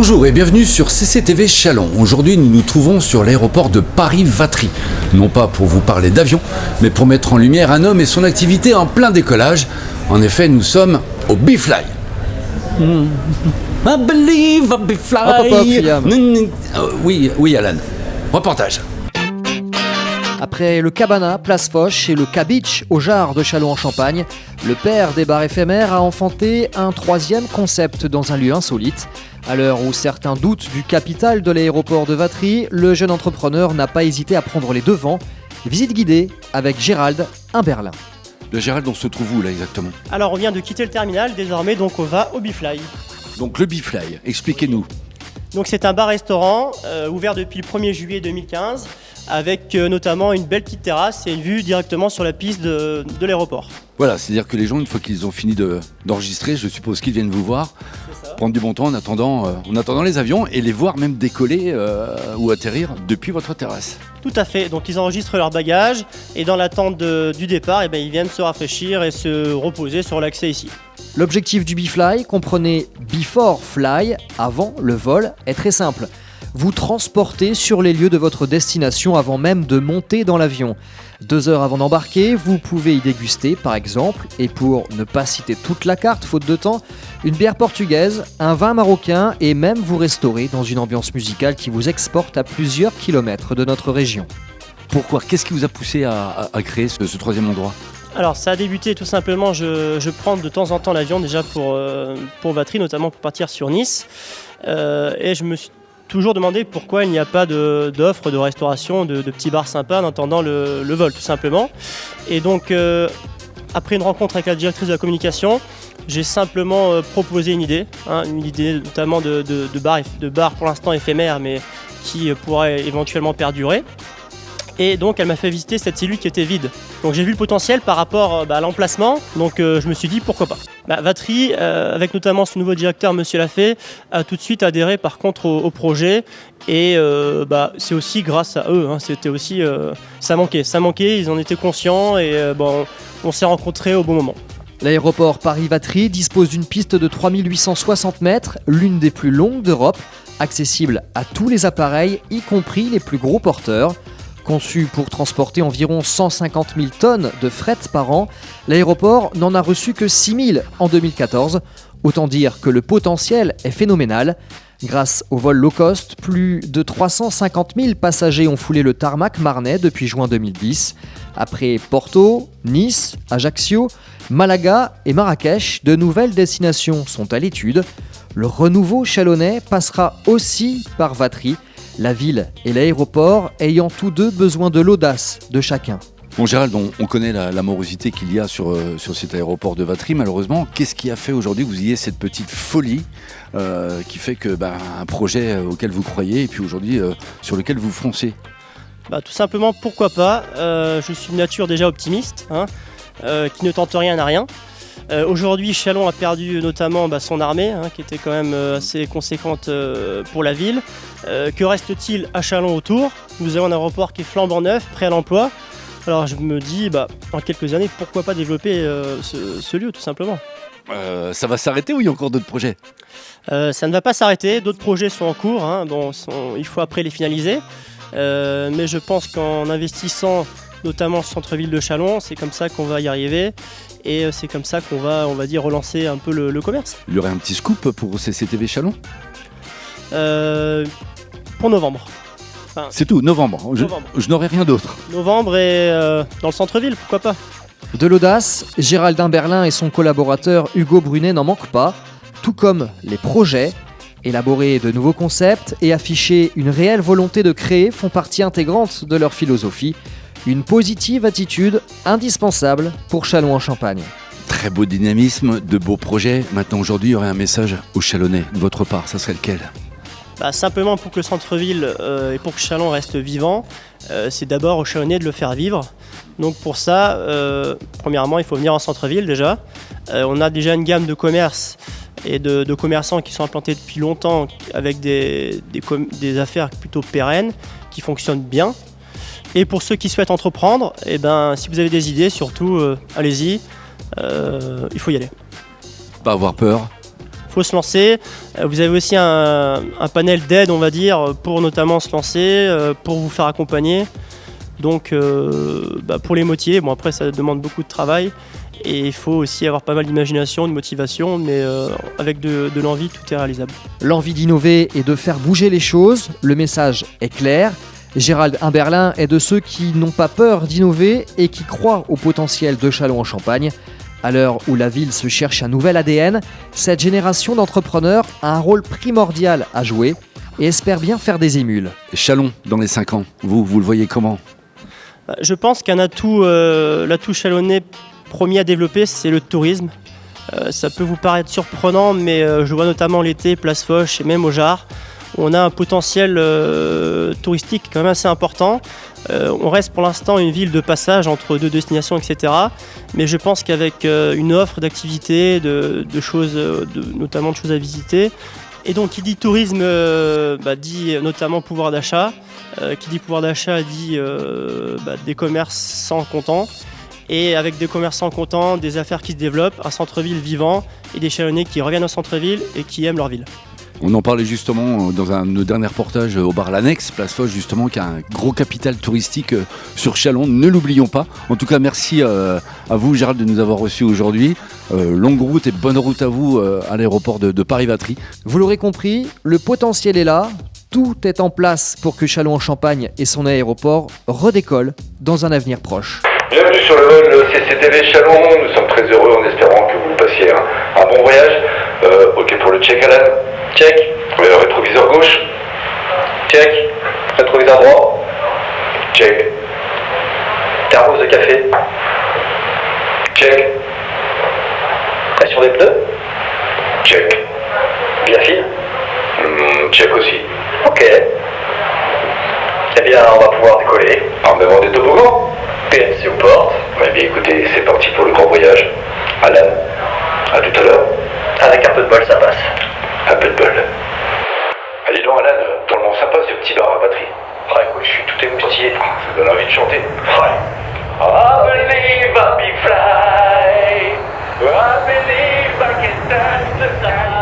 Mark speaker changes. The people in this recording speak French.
Speaker 1: Bonjour et bienvenue sur CCTV Chalon. Aujourd'hui, nous nous trouvons sur l'aéroport de Paris-Vatry. Non pas pour vous parler d'avion, mais pour mettre en lumière un homme et son activité en plein décollage. En effet, nous sommes au B-Fly. I believe I'll be fly. Oui, Alan. Reportage.
Speaker 2: Après le Cabana, Place Foch et le K-Beach au Jard de Châlons-en-Champagne, le père des bars éphémères a enfanté un troisième concept dans un lieu insolite. À l'heure où certains doutent du capital de l'aéroport de Vatry, le jeune entrepreneur n'a pas hésité à prendre les devants. Visite guidée avec Gérald Imberlin.
Speaker 1: Le Gérald, on se trouve où là exactement?
Speaker 3: Alors on vient de quitter le terminal, désormais donc on va au B-Fly.
Speaker 1: Donc le B-Fly, expliquez-nous.
Speaker 3: Donc c'est un bar-restaurant ouvert depuis le 1er juillet 2015 avec notamment une belle petite terrasse et une vue directement sur la piste de l'aéroport.
Speaker 1: Voilà, c'est-à-dire que les gens, une fois qu'ils ont fini d'enregistrer, je suppose qu'ils viennent vous voir, prendre du bon temps en attendant les avions et les voir même décoller ou atterrir depuis votre terrasse.
Speaker 3: Tout à fait, donc ils enregistrent leurs bagages et dans l'attente du départ, ils viennent se rafraîchir et se reposer sur l'accès ici.
Speaker 2: L'objectif du B-Fly, comprenez Before Fly, avant le vol, est très simple. Vous transportez sur les lieux de votre destination avant même de monter dans l'avion. 2 heures avant d'embarquer, vous pouvez y déguster par exemple, et pour ne pas citer toute la carte faute de temps, une bière portugaise, un vin marocain et même vous restaurer dans une ambiance musicale qui vous exporte à plusieurs kilomètres de notre région.
Speaker 1: Pourquoi? Qu'est-ce qui vous a poussé à créer ce troisième endroit?
Speaker 3: Alors ça a débuté tout simplement, je prends de temps en temps l'avion déjà pour Vatry, notamment pour partir sur Nice, et je me suis toujours demandé pourquoi il n'y a pas d'offres de restauration, de petits bars sympas en attendant le vol tout simplement. Et donc après une rencontre avec la directrice de la communication, j'ai simplement proposé une idée notamment de bar pour l'instant éphémère mais qui pourrait éventuellement perdurer. Et donc elle m'a fait visiter cette cellule qui était vide. Donc j'ai vu le potentiel par rapport à l'emplacement, donc je me suis dit pourquoi pas. Vatry, avec notamment son nouveau directeur Monsieur Lafay, a tout de suite adhéré par contre au projet et c'est aussi grâce à eux, c'était aussi, ça manquait, ils en étaient conscients et on s'est rencontrés au bon moment.
Speaker 2: L'aéroport Paris-Vatry dispose d'une piste de 3860 mètres, l'une des plus longues d'Europe, accessible à tous les appareils, y compris les plus gros porteurs. Conçu pour transporter environ 150 000 tonnes de fret par an, l'aéroport n'en a reçu que 6 000 en 2014. Autant dire que le potentiel est phénoménal. Grâce au vol low cost, plus de 350 000 passagers ont foulé le tarmac marnais depuis juin 2010. Après Porto, Nice, Ajaccio, Malaga et Marrakech, de nouvelles destinations sont à l'étude. Le renouveau chalonnais passera aussi par Vatry, la ville et l'aéroport ayant tous deux besoin de l'audace de chacun.
Speaker 1: Bon Gérald, on connaît la morosité qu'il y a sur cet aéroport de Vatry malheureusement. Qu'est-ce qui a fait aujourd'hui que vous ayez cette petite folie qui fait que un projet auquel vous croyez et puis aujourd'hui sur lequel vous foncez?
Speaker 3: Tout simplement pourquoi pas, je suis de nature déjà optimiste, qui ne tente rien à rien. Aujourd'hui, Châlons a perdu notamment son armée, qui était quand même assez conséquente pour la ville. Que reste-t-il à Châlons autour? Nous avons un aéroport qui est flambant neuf, prêt à l'emploi. Alors je me dis, en quelques années, pourquoi pas développer ce lieu tout simplement.
Speaker 1: Ça va s'arrêter ou il y a encore d'autres projets?
Speaker 3: Ça ne va pas s'arrêter, d'autres projets sont en cours, il faut après les finaliser. Mais je pense qu'en investissant notamment ce centre-ville de Châlons, c'est comme ça qu'on va y arriver. Et c'est comme ça qu'on va, relancer un peu le commerce.
Speaker 1: Il y aurait un petit scoop pour CCTV Chalon?
Speaker 3: Pour novembre.
Speaker 1: C'est tout, novembre. Je n'aurai rien d'autre.
Speaker 3: Novembre et dans le centre-ville, pourquoi pas.
Speaker 2: De l'audace, Gérald Imberlin et son collaborateur Hugo Brunet n'en manquent pas, tout comme les projets. Élaborer de nouveaux concepts et afficher une réelle volonté de créer font partie intégrante de leur philosophie. Une positive attitude indispensable pour Châlons-en-Champagne.
Speaker 1: Très beau dynamisme, de beaux projets. Maintenant, aujourd'hui, il y aurait un message aux Chalonnais de votre part. Ça serait lequel?
Speaker 3: Simplement pour que le centre-ville et pour que Châlons reste vivant, c'est d'abord aux Chalonnais de le faire vivre. Donc pour ça, premièrement, il faut venir en centre-ville déjà. On a déjà une gamme de commerces et de commerçants qui sont implantés depuis longtemps avec des affaires plutôt pérennes qui fonctionnent bien. Et pour ceux qui souhaitent entreprendre, si vous avez des idées, surtout, allez-y, il faut y aller.
Speaker 1: Pas avoir peur,
Speaker 3: faut se lancer. Vous avez aussi un panel d'aide, on va dire, pour notamment se lancer, pour vous faire accompagner. Donc pour les motiver, bon après ça demande beaucoup de travail et il faut aussi avoir pas mal d'imagination, de motivation, mais avec de l'envie, tout est réalisable.
Speaker 2: L'envie d'innover et de faire bouger les choses, le message est clair. Gérald Imberlin est de ceux qui n'ont pas peur d'innover et qui croient au potentiel de Châlons-en-Champagne. À l'heure où la ville se cherche un nouvel ADN, cette génération d'entrepreneurs a un rôle primordial à jouer et espère bien faire des émules.
Speaker 1: Châlons, dans les 5 ans, vous le voyez comment ?
Speaker 3: Je pense qu'un atout, l'atout chalonnais premier à développer, c'est le tourisme. Ça peut vous paraître surprenant, mais je vois notamment l'été, Place Foch et même au Jard, on a un potentiel touristique quand même assez important. On reste pour l'instant une ville de passage entre deux destinations, etc. Mais je pense qu'avec une offre d'activités, de choses, notamment de choses à visiter, et donc qui dit tourisme dit notamment pouvoir d'achat. Qui dit pouvoir d'achat dit des commerçants contents. Et avec des commerçants contents, des affaires qui se développent, un centre-ville vivant et des Chalonnais qui reviennent au centre-ville et qui aiment leur ville.
Speaker 1: On en parlait justement dans un de nos derniers reportages au bar L'Annexe, Place Foch justement, qui a un gros capital touristique sur Châlons, ne l'oublions pas. En tout cas, merci à vous Gérald de nous avoir reçus aujourd'hui. Longue route et bonne route à vous à l'aéroport de Paris-Vatry.
Speaker 2: Vous l'aurez compris, le potentiel est là, tout est en place pour que Châlons-en-Champagne et son aéroport redécollent dans un avenir proche.
Speaker 4: Bienvenue sur le vol CCTV Châlons, nous sommes très heureux en espérant que vous passiez un bon voyage. Ok pour le check Alan. Check. Rétroviseur gauche. Check. Rétroviseur droit. Check. Thermos de café. Check. Pression des pneus. Check. Bien fil. Check aussi. Ok. Eh bien, on va pouvoir décoller. Armement des toboggans. PNC aux portes. Eh bien écoutez, c'est parti pour le grand voyage. Alan, à tout à l'heure. Avec un peu de bol, ça passe. Un peu de bol. Allez donc Alan, pour le moment sympa ce petit bar à batterie. Ah écoute, je suis tout émoustillé. Ça donne envie de chanter. Ouais. I believe I be fly. I believe I can touch the sky.